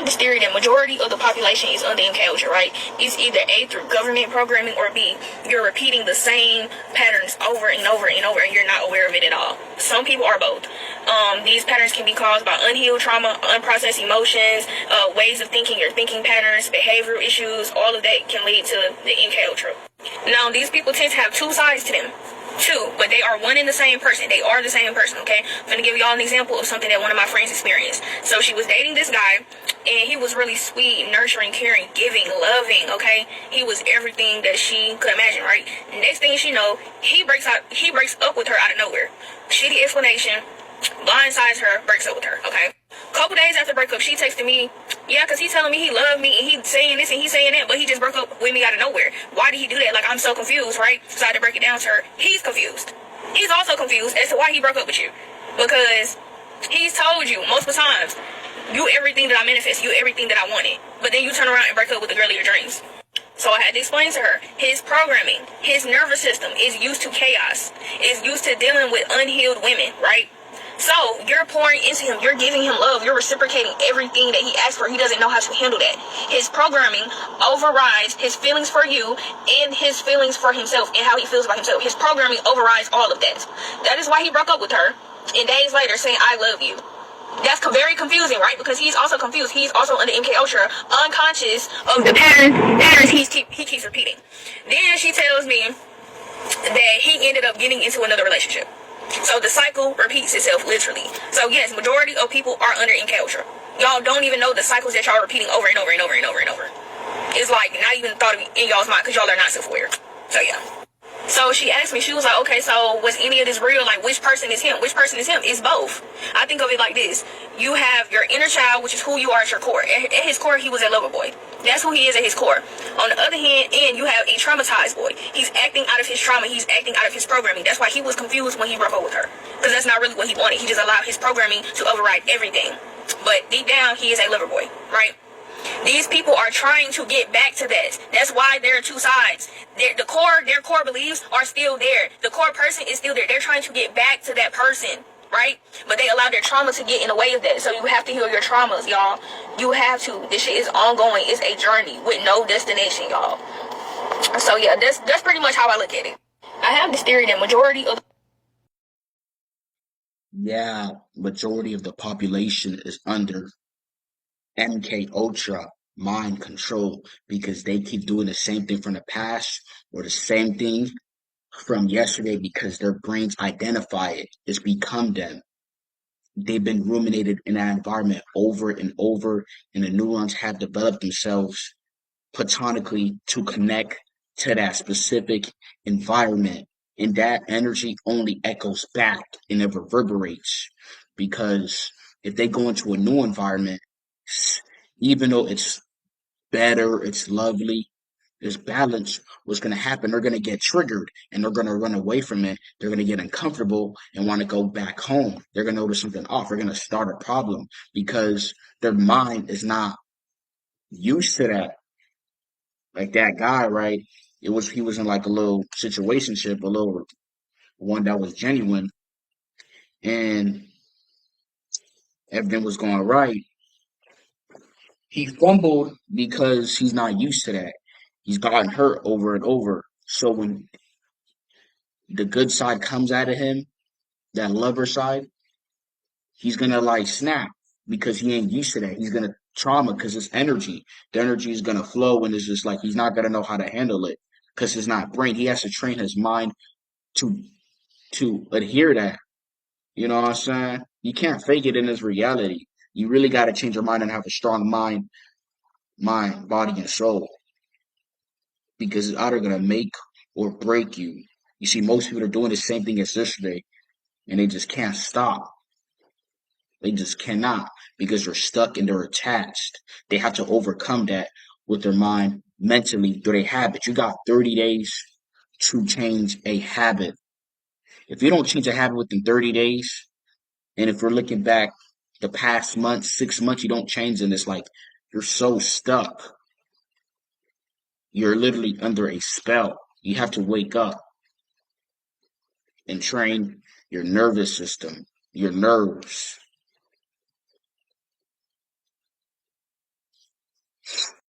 this theory that majority of the population is under MK Ultra, right? It's either A, through government programming, or B, you're repeating the same patterns over and over and over, and you're not aware of it at all. Some people are both. These patterns can be caused by unhealed trauma, unprocessed emotions, ways of thinking, your thinking patterns, behavioral issues. All of that can lead to the MK Ultra. Now, these people tend to have two sides to them. Two, but they are one and the same person. They are the same person, okay? I'm gonna give y'all an example of something that one of my friends experienced. So she was dating this guy, and he was really sweet, nurturing, caring, giving, loving, okay? He was everything that she could imagine, right? Next thing she know, he breaks up with her out of nowhere. Shitty explanation, blindsides her, breaks up with her, okay? Couple days after breakup, she texted me, yeah, because he's telling me he loved me, and he's saying this and he's saying that, but he just broke up with me out of nowhere. Why did he do that? Like, I'm so confused, right? So I had to break it down to her. He's confused. He's also confused as to why he broke up with you. Because he's told you multiple times, you everything that I manifest, you everything that I wanted. But then you turn around and break up with the girl of your dreams. So I had to explain to her, his programming, his nervous system is used to chaos, is used to dealing with unhealed women, right? So you're pouring into him, you're giving him love, you're reciprocating everything that he asks for. He doesn't know how to handle that. His programming overrides his feelings for you and his feelings for himself and how he feels about himself. His programming overrides all of that. That is why he broke up with her, and days later saying, I love you. That's very confusing, right? Because he's also confused. He's also under MK Ultra, unconscious of the patterns he keeps repeating. Then she tells me that he ended up getting into another relationship. So the cycle repeats itself, literally. So yes, majority of people are under MK Ultra. Y'all don't even know the cycles that y'all are repeating over and over and over and over and over. It's like not even thought of in y'all's mind because y'all are not self-aware. So yeah. So she asked me, she was like, okay, so was any of this real? Like, which person is him? Which person is him? It's both. I think of it like this. You have your inner child, which is who you are at your core. At his core, he was a lover boy. That's who he is at his core. On the other hand, you have a traumatized boy. He's acting out of his trauma. He's acting out of his programming. That's why he was confused when he broke up with her. Because that's not really what he wanted. He just allowed his programming to override everything. But deep down, he is a lover boy, right? These people are trying to get back to that. That's why there are two sides. Their core beliefs are still there. The core person is still there. They're trying to get back to that person, right? But they allow their trauma to get in the way of that. So you have to heal your traumas, y'all. You have to. This shit is ongoing. It's a journey with no destination, y'all. So yeah, that's pretty much how I look at it. I have this theory that majority of the population is under MK Ultra mind control because they keep doing the same thing from the past or the same thing from yesterday because their brains identify it. It's become them. They've been ruminated in that environment over and over, and the neurons have developed themselves platonically to connect to that specific environment. And that energy only echoes back and it reverberates because if they go into a new environment, even though it's better, it's lovely, it's balanced, what's going to happen, they're going to get triggered and they're going to run away from it. They're going to get uncomfortable and want to go back home. They're going to notice something off. They're going to start a problem because their mind is not used to that. Like that guy, right? He was in like a little situationship, a little one that was genuine, and everything was going right. He fumbled because he's not used to that. He's gotten hurt over and over. So when the good side comes out of him, that lover side, he's gonna like snap because he ain't used to that. He's gonna trauma because it's energy. The energy is gonna flow and it's just like he's not gonna know how to handle it because it's not brain. He has to train his mind to adhere that. You know what I'm saying? You can't fake it in this reality. You really gotta change your mind and have a strong mind, body, and soul. Because it's either gonna make or break you. You see, most people are doing the same thing as yesterday, and they just can't stop. They just cannot because they're stuck and they're attached. They have to overcome that with their mind mentally through their habit. You got 30 days to change a habit. If you don't change a habit within 30 days, and if we're looking back the past month, 6 months, you don't change, and it's like you're so stuck. You're literally under a spell. You have to wake up and train your nervous system, your nerves,